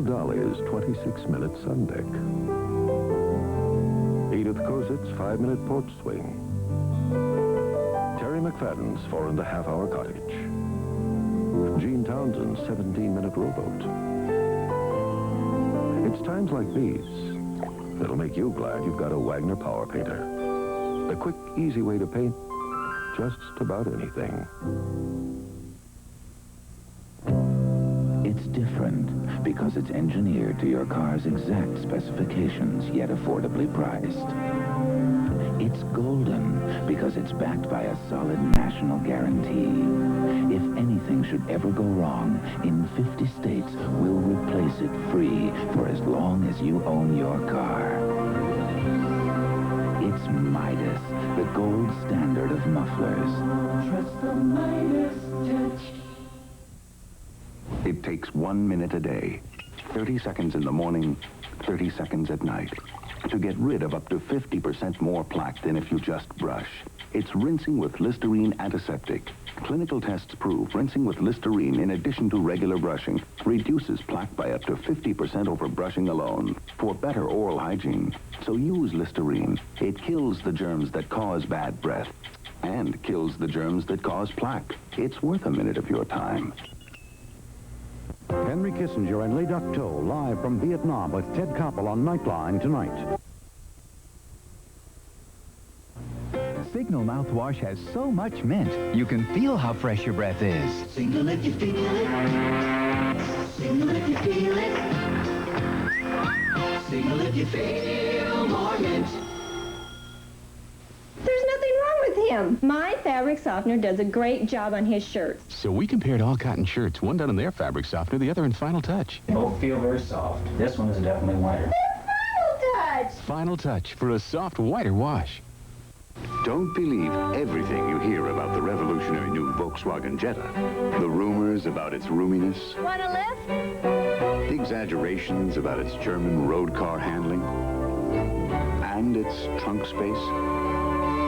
Dolly's 26-minute sun deck. Edith Cosit's 5-minute porch swing. Terry McFadden's 4.5-hour cottage. Gene Townsend's 17-minute rowboat. It's times like these that'll make you glad you've got a Wagner Power Painter. The quick, easy way to paint just about anything. It's different because it's engineered to your car's exact specifications, yet affordably priced. It's golden because it's backed by a solid national guarantee. If anything should ever go wrong, in 50 states, we'll replace it free for as long as you own your car. It's Midas, the gold standard of mufflers. Trust the Midas touch. It takes 1 minute a day, 30 seconds in the morning, 30 seconds at night, to get rid of up to 50% more plaque than if you just brush. It's rinsing with Listerine Antiseptic. Clinical tests prove rinsing with Listerine, in addition to regular brushing, reduces plaque by up to 50% over brushing alone, for better oral hygiene. So use Listerine. It kills the germs that cause bad breath and kills the germs that cause plaque. It's worth a minute of your time. Henry Kissinger and Lee Ducteau live from Vietnam with Ted Koppel on Nightline tonight. Signal mouthwash has so much mint, you can feel how fresh your breath is. Signal if you feel it. Signal if you feel it. Signal if you feel more mint. There's nothing wrong with him. My fabric softener does a great job on his shirts. So we compared all cotton shirts, one done in their fabric softener, the other in Final Touch. Both feel very soft. This one is definitely whiter. Final touch! Final Touch for a soft, whiter wash. Don't believe everything you hear about the revolutionary new Volkswagen Jetta. The rumors about its roominess. Want a lift? The exaggerations about its German road car handling. And its trunk space.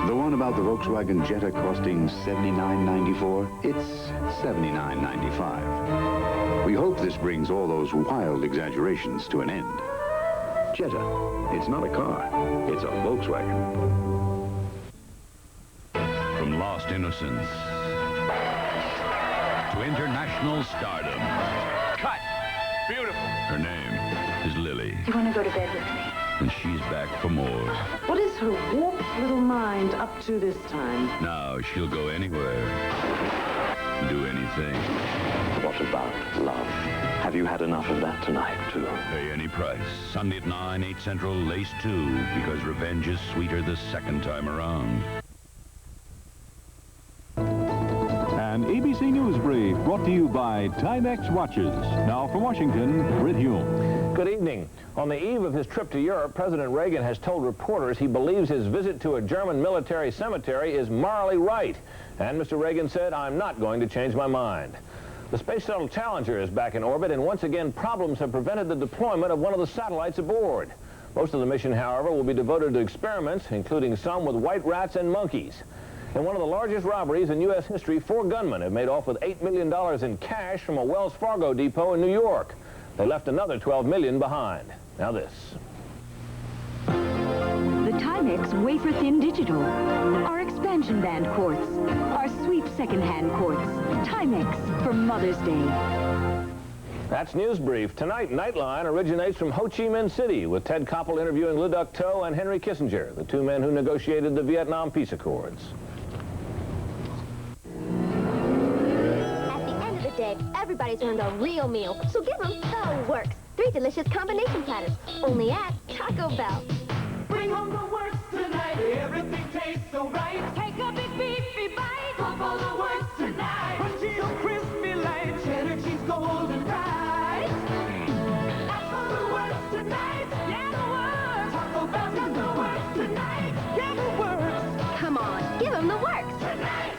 The one about the Volkswagen Jetta costing $79.94, it's $79.95. We hope this brings all those wild exaggerations to an end. Jetta, it's not a car, it's a Volkswagen. From lost innocence to international stardom. Cut! Beautiful! Her name is Lily. You want to go to bed with me? And she's back for more. What is her warped little mind up to this time? Now she'll go anywhere. Do anything. What about love? Have you had enough of that tonight, too? Pay any price. Sunday at 9, 8 Central, Lace 2, because revenge is sweeter the second time around. An ABC News Brief brought to you by Timex Watches. Now for Washington, Britt Hume. Good evening. On the eve of his trip to Europe, President Reagan has told reporters he believes his visit to a German military cemetery is morally right. And Mr. Reagan said, "I'm not going to change my mind." The Space Shuttle Challenger is back in orbit, and once again, problems have prevented the deployment of one of the satellites aboard. Most of the mission, however, will be devoted to experiments, including some with white rats and monkeys. In one of the largest robberies in U.S. history, 4 gunmen have made off with $8 million in cash from a Wells Fargo depot in New York. They left another $12 million behind. Now this. The Timex Wafer Thin Digital. Our expansion band quartz. Our sweet second-hand quartz. Timex for Mother's Day. That's News Brief. Tonight, Nightline originates from Ho Chi Minh City, with Ted Koppel interviewing Lee Ducteau and Henry Kissinger, the 2 men who negotiated the Vietnam Peace Accords. Everybody's earned a real meal, so give them the works. 3 delicious combination platters, only at Taco Bell. Bring home the works tonight. Everything tastes so right. Take a big beefy bite. Go for the works tonight. Crunchy or crispy light. Cheddar cheese golden fried. Ask for the works tonight. Yeah, the works. Taco Bell's got the works tonight. Yeah, the works. Come on, give them the works. Tonight.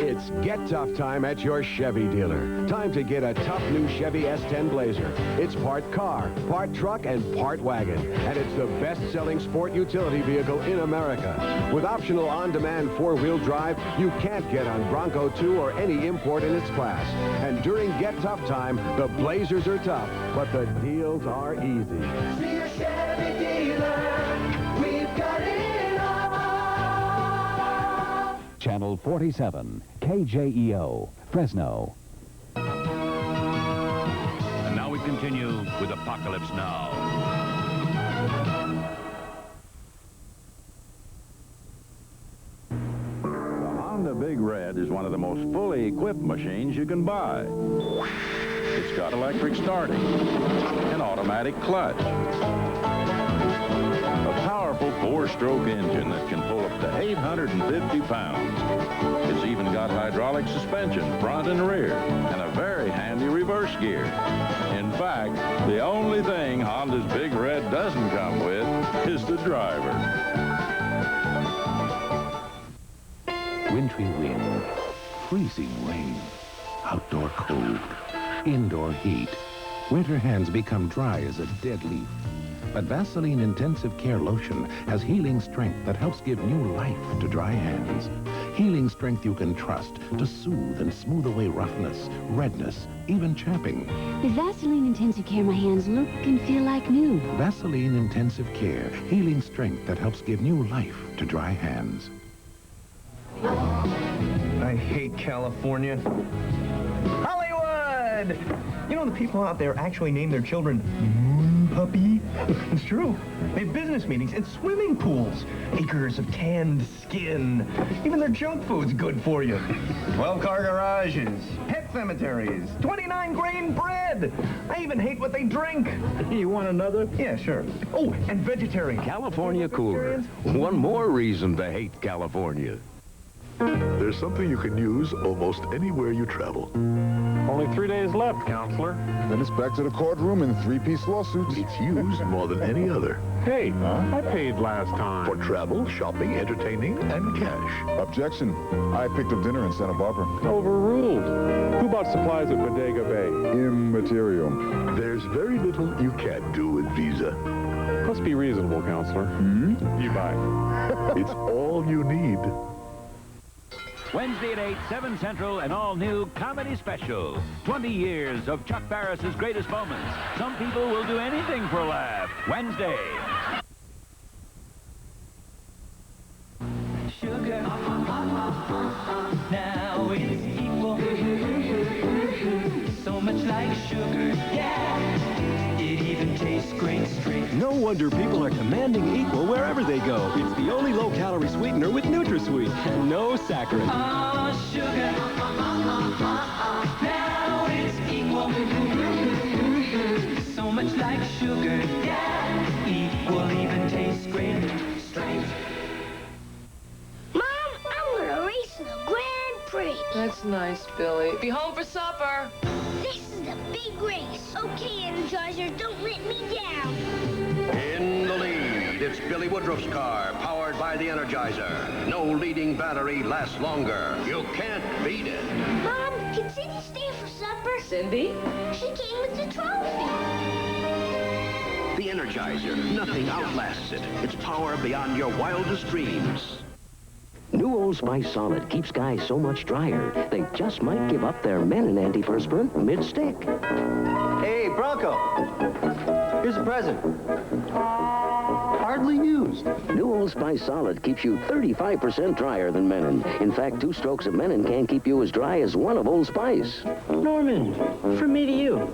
It's Get tough time at your Chevy dealer. Time to get a tough new Chevy S10 Blazer. It's part car, part truck, and part wagon. And it's the best-selling sport utility vehicle in America. With optional on-demand four-wheel drive, you can't get on Bronco 2 or any import in its class. And during Get Tough time, the Blazers are tough, but the deals are easy. See a Chevy dealer. We've got it all. Channel 47, KJEO, Fresno. And now we continue with Apocalypse Now. The Big Red is one of the most fully equipped machines you can buy. It's got electric starting, an automatic clutch, a powerful four-stroke engine that can pull up to 850 pounds. It's even got hydraulic suspension front and rear, and a very handy reverse gear. In fact, the only thing Honda's Big Red doesn't come with is the driver. Wintry wind, freezing rain, outdoor cold, indoor heat. Winter hands become dry as a dead leaf. But Vaseline Intensive Care Lotion has healing strength that helps give new life to dry hands. Healing strength you can trust to soothe and smooth away roughness, redness, even chapping. With Vaseline Intensive Care, my hands look and feel like new. Vaseline Intensive Care, healing strength that helps give new life to dry hands. I hate California. Hollywood! You know, the people out there actually name their children Moon Puppy. It's true. They have business meetings and swimming pools. Acres of tanned skin. Even their junk food's good for you. 12-car garages, pet cemeteries, 29-grain bread. I even hate what they drink. You want another? Yeah, sure. Oh, and vegetarian. California Cooler. One more reason to hate California. There's something you can use almost anywhere you travel. Only 3 days left, counselor. Then it's back to the courtroom in three-piece lawsuits. It's used more than any other. Hey, I paid last time. For travel, shopping, entertaining, and cash. Objection. I picked up dinner in Santa Barbara. Overruled. Who bought supplies at Bodega Bay? Immaterial. There's very little you can't do with Visa. Let's be reasonable, counselor. You buy. It's all you need. Wednesday at 8, 7 Central, an all-new comedy special. 20 years of Chuck Barris's greatest moments. Some people will do anything for a laugh. Wednesday. Sugar. Now it's equal. So much like sugar. Yeah. It even tastes great straight. No wonder people are commanding equal wherever they go. It's the only low-calorie sweetener with NutraSweet. No saccharin. Oh, sugar. Now it's equal. So much like sugar. Yeah. Equal even tastes great. Straight. Mom, I'm gonna race in the Grand Prix. That's nice, Billy. Be home for supper. This is a big race. Okay, Energizer, don't let me down. In the lead, it's Billy Woodruff's car, powered by the Energizer. No leading battery lasts longer. You can't beat it. Mom, can Cindy stay for supper? Cindy? She came with the trophy. The Energizer, nothing outlasts it. It's power beyond your wildest dreams. New Old Spice Solid keeps guys so much drier, they just might give up their Menon antiperspirant mid-stick. Hey, Bronco. Here's a present. Hardly used. New Old Spice Solid keeps you 35% drier than Menon. In fact, 2 strokes of Menon can't keep you as dry as 1 of Old Spice. Norman, from me to you.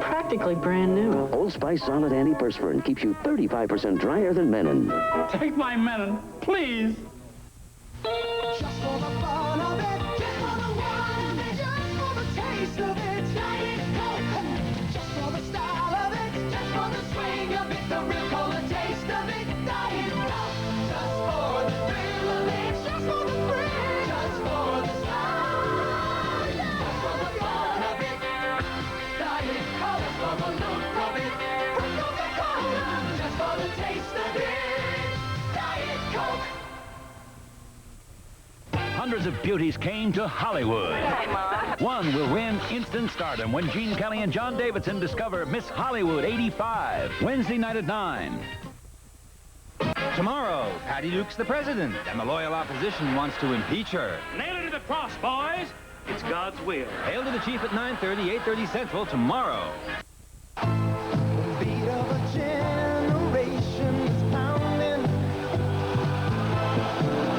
Practically brand new. Old Spice Solid antiperspirant keeps you 35% drier than Menon. Take my Menon, please. Just for the fun of it, just for the wine of it, just for the taste of it, Diet Coke. Just for the style of it, just for the swing of it, the real color taste of it, Diet Coke. Just for the thrill of it, just for the thrill, just for the style, just for the fun of it, Diet Coke. Just for the look of it, from Coca-Cola, just for the taste of it, Diet Coke. pairs of beauties came to Hollywood. Hi, Mom. One will win instant stardom when Gene Kelly and John Davidson discover Miss Hollywood 85, Wednesday night at 9. Tomorrow, Patty Duke's the president, and the loyal opposition wants to impeach her. Nail it to the cross, boys. It's God's will. Hail to the Chief at 9:30, 8:30 Central tomorrow. Beat of a generation is pounding.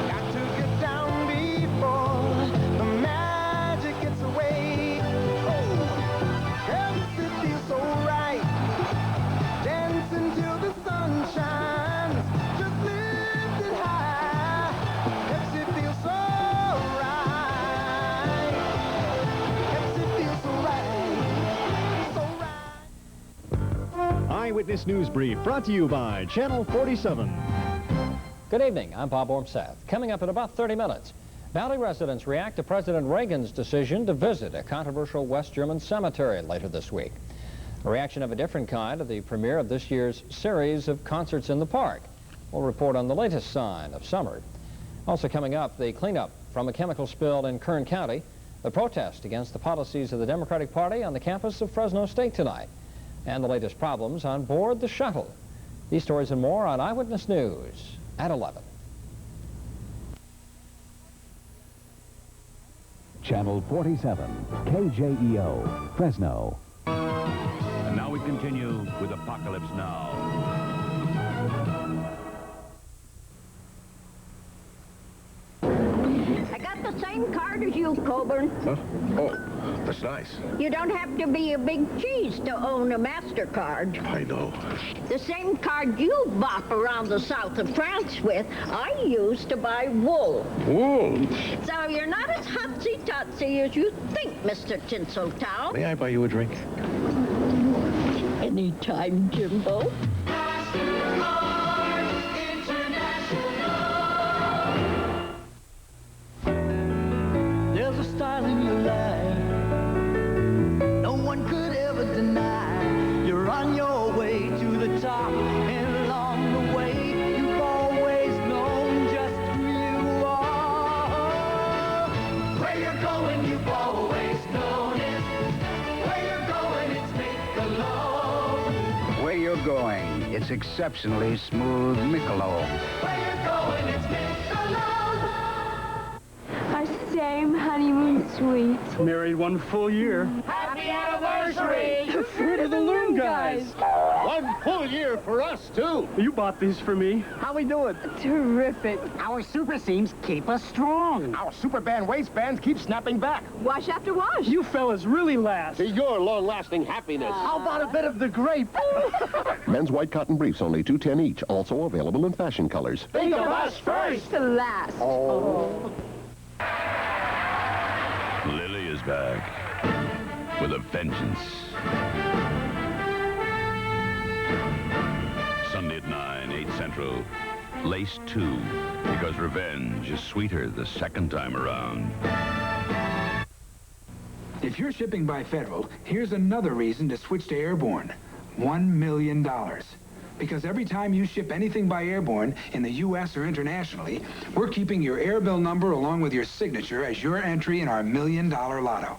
Got to get down before the magic gets away. Oh, yes, it feels so right. Dancing till the sun shines. Just lift it high. Yes, it feels so right. Yes, it feels so right. So right. Eyewitness News Brief brought to you by Channel 47. Good evening. I'm Bob Ormseth. Coming up in about 30 minutes, Valley residents react to President Reagan's decision to visit a controversial West German cemetery later this week. A reaction of a different kind to the premiere of this year's series of concerts in the park. We'll report on the latest sign of summer. Also coming up, the cleanup from a chemical spill in Kern County, the protest against the policies of the Democratic Party on the campus of Fresno State tonight, and the latest problems on board the shuttle. These stories and more on Eyewitness News at 11. Channel 47, KJEO, Fresno. And now we continue with Apocalypse Now. I got the same card as you, Coburn. Huh? Oh, that's nice. You don't have to be a big cheese to own a MasterCard. I know. The same card you bop around the south of France with, I used to buy wool. Wool? So you're not as hutsy-tutsy as you think, Mr. Tinseltown. May I buy you a drink? Anytime, Jimbo. There's a style in your life no one could ever deny. You're on your way to the top, and along the way you've always known just who you are. Where you're going, you've always known it. Where you're going, it's Michelob. Where you're going, it's exceptionally smooth Michelob. Where you're going, it's Michelob. Our same honeymoon suite. Married 1 full year. Happy anniversary! Fruit of the Loom, guys. 1 full year for us, too. You bought these for me. How we doing? Terrific. Our super seams keep us strong. Our super band waistbands keep snapping back. Wash after wash. You fellas really last. To your long-lasting happiness. How about a bit of the grape? Men's white cotton briefs, only $2.10 each. Also available in fashion colors. Think of us first. To last. Oh. Lily is back with a vengeance. Sunday at 9, 8 Central. Lace 2, because revenge is sweeter the second time around. If you're shipping by Federal, here's another reason to switch to Airborne. $1 million. Because every time you ship anything by Airborne in the U.S. or internationally, we're keeping your air bill number along with your signature as your entry in our $1 million lotto.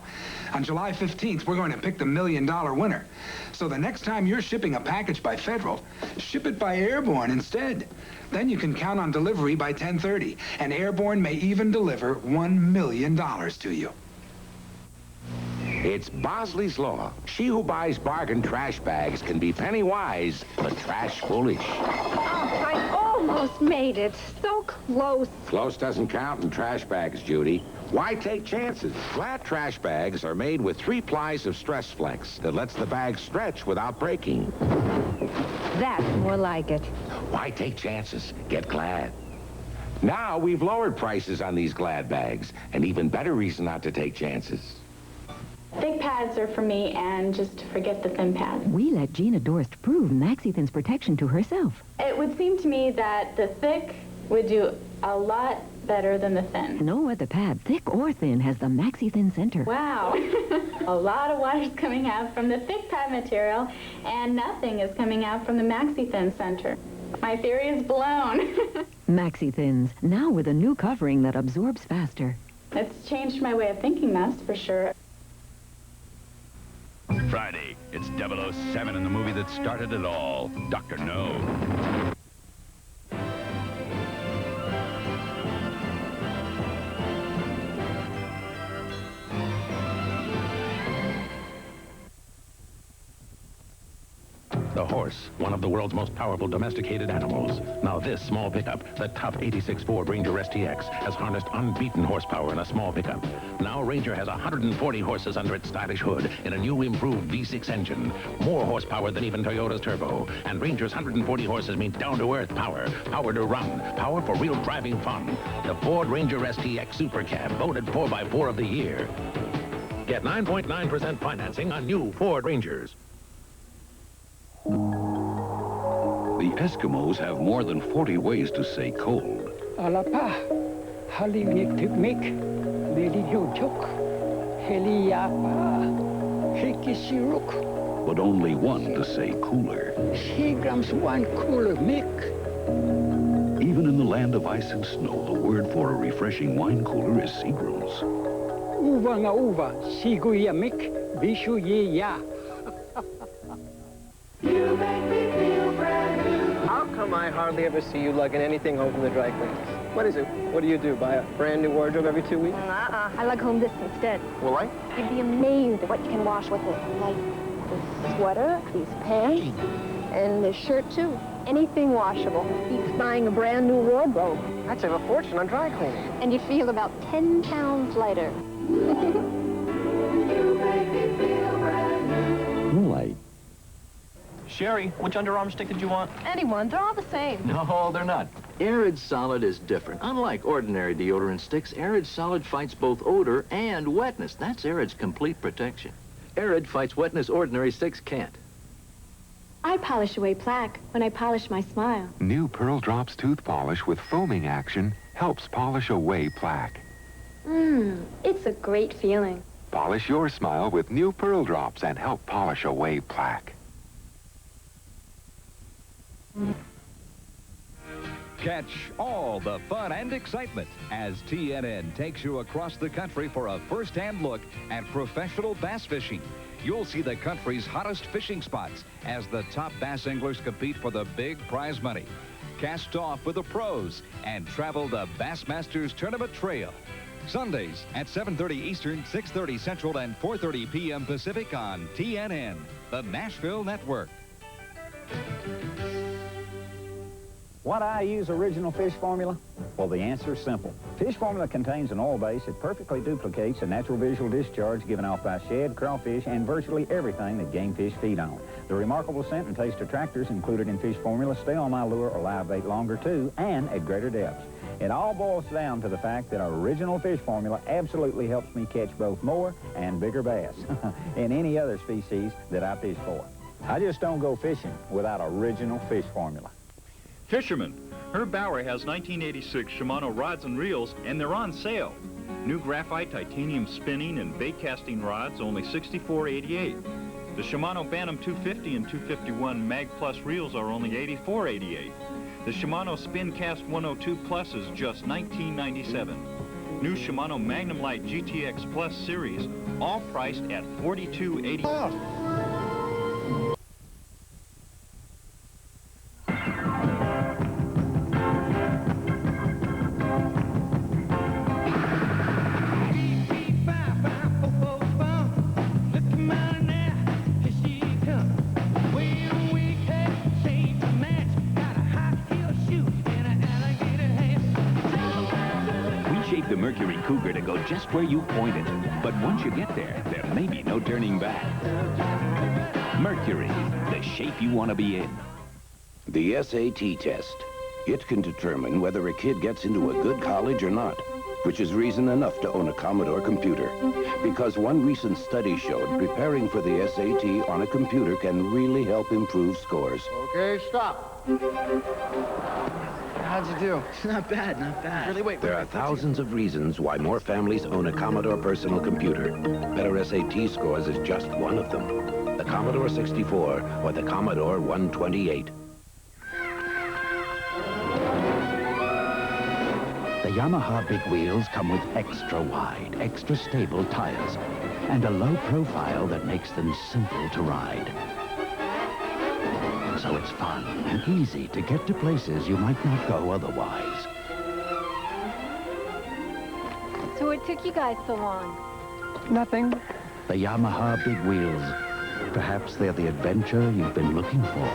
On July 15th, we're going to pick the $1 million winner. So the next time you're shipping a package by Federal, ship it by Airborne instead. Then you can count on delivery by 10:30, and Airborne may even deliver $1 million to you. It's Bosley's Law. She who buys bargain trash bags can be penny wise, but trash foolish. Oh, I almost made it. So close. Close doesn't count in trash bags, Judy. Why take chances? Flat trash bags are made with 3 plies of Stress Flex that lets the bag stretch without breaking. That's more like it. Why take chances? Get Glad. Now we've lowered prices on these Glad bags. An even better reason not to take chances. Thick pads are for me, and just to forget the thin pads. We let Gina Dorst prove MaxiThin's protection to herself. It would seem to me that the thick would do a lot better than the thin. No other pad, thick or thin, has the MaxiThin center. Wow. A lot of water's coming out from the thick pad material, and nothing is coming out from the MaxiThin center. My theory is blown. MaxiThins, now with a new covering that absorbs faster. It's changed my way of thinking, that's for sure. Friday, it's 007 in the movie that started it all, Dr. No. The horse, one of the world's most powerful domesticated animals. Now this small pickup, the tough 86 Ford Ranger STX, has harnessed unbeaten horsepower in a small pickup. Now Ranger has 140 horses under its stylish hood in a new improved V6 engine. More horsepower than even Toyota's turbo. And Ranger's 140 horses mean down-to-earth power. Power to run. Power for real driving fun. The Ford Ranger STX Super Cab, voted 4x4 of the year. Get 9.9% financing on new Ford Rangers. The Eskimos have more than 40 ways to say cold. Alapa, Halimikmik, Medijutuk, Heliapa, Hikisiruk. But only one to say cooler. Seagrams one cooler mick. Even in the land of ice and snow, the word for a refreshing wine cooler is Seagram's. Uva nga uva, Siguya mick, Bishu ye ya. You make me feel brand new. How come I hardly ever see you lugging anything home from the dry cleaners? What is it? What do you do? Buy a brand new wardrobe every 2 weeks? I lug home this instead. Well, You'd be amazed at what you can wash with it. Like this sweater, these pants, and this shirt, too. Anything washable. Beats buying a brand new wardrobe. I'd save a fortune on dry cleaning. And you feel about 10 pounds lighter. You make me feel brand new. Moonlight. Sherry, which underarm stick did you want? Anyone, they're all the same. No, they're not. Arid Solid is different. Unlike ordinary deodorant sticks, Arid Solid fights both odor and wetness. That's Arid's complete protection. Arid fights wetness ordinary sticks can't. I polish away plaque when I polish my smile. New Pearl Drops tooth polish with foaming action helps polish away plaque. It's a great feeling. Polish your smile with new Pearl Drops and help polish away plaque. Catch all the fun and excitement as TNN takes you across the country for a first-hand look at professional bass fishing. You'll see the country's hottest fishing spots as the top bass anglers compete for the big prize money. Cast off with the pros and travel the Bassmasters Tournament Trail. Sundays at 7:30 Eastern, 6:30 Central, and 4:30 p.m. Pacific on TNN, the Nashville Network. Why do I use original fish formula? Well, the answer is simple. Fish formula contains an oil base that perfectly duplicates the natural visual discharge given off by shad, crawfish, and virtually everything that game fish feed on. The remarkable scent and taste attractors included in fish formula stay on my lure or live bait longer, too, and at greater depths. It all boils down to the fact that original fish formula absolutely helps me catch both more and bigger bass than any other species that I fish for. I just don't go fishing without original fish formula. Fisherman, Herb Bauer has 1986 Shimano rods and reels, and they're on sale. New graphite titanium spinning and bait casting rods, only $64.88. The Shimano Bantam 250 and 251 Mag Plus reels are only $84.88. The Shimano Spin Cast 102 Plus is just $19.97. New Shimano Magnum Light GTX Plus series, all priced at $42.80. The Mercury Cougar to go just where you pointed. But once you get there, there may be no turning back. Mercury, the shape you want to be in. The SAT test. It can determine whether a kid gets into a good college or not, which is reason enough to own a Commodore computer. Because one recent study showed preparing for the SAT on a computer can really help improve scores. Okay, stop. How'd you do? Not bad, not bad. Really, wait. There are thousands of reasons why more families own a Commodore personal computer. Better SAT scores is just one of them. The Commodore 64 or the Commodore 128. They Yamaha big wheels come with extra wide, extra stable tires and a low profile that makes them simple to ride. So it's fun and easy to get to places you might not go otherwise. So what took you guys so long? Nothing. The Yamaha big wheels. Perhaps they're the adventure you've been looking for.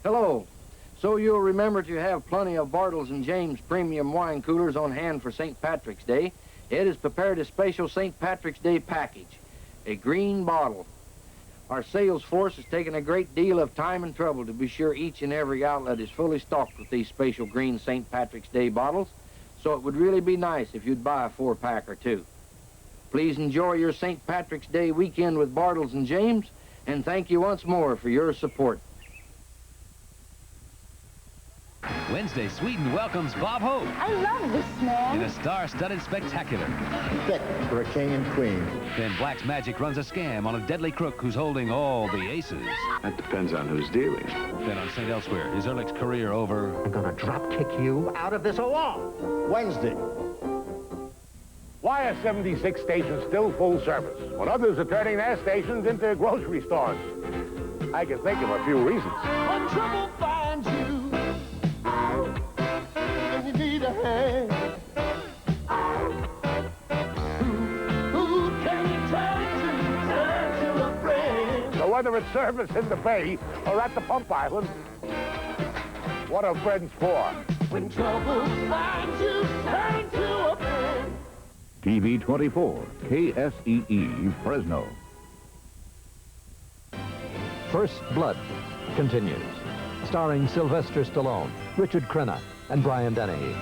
Hello. So you'll remember to have plenty of Bartles & James premium wine coolers on hand for St. Patrick's Day. Ed has prepared a special St. Patrick's Day package, a green bottle. Our sales force has taken a great deal of time and trouble to be sure each and every outlet is fully stocked with these special green St. Patrick's Day bottles, so it would really be nice if you'd buy a 4-pack or 2. Please enjoy your St. Patrick's Day weekend with Bartles & James, and thank you once more for your support. Wednesday, Sweden welcomes Bob Hope I love this man. in a star-studded spectacular. Thick for a king and queen. Then Black's Magic runs a scam on a deadly crook who's holding all the aces. That depends on who's dealing. Then on St. Elsewhere, is Ehrlich's career over? I'm gonna drop kick you out of this alone. Wednesday. Why are 76 stations still full service when others are turning their stations into grocery stores? I can think of a few reasons. When trouble finds you and you need a hand, who can you turn to a friend? So whether it's service in the bay or at the pump island, what are friends for? When trouble finds you, turn to a friend. TV 24, KSEE, Fresno. First Blood continues, starring Sylvester Stallone, Richard Crenna, and Brian Dennehy.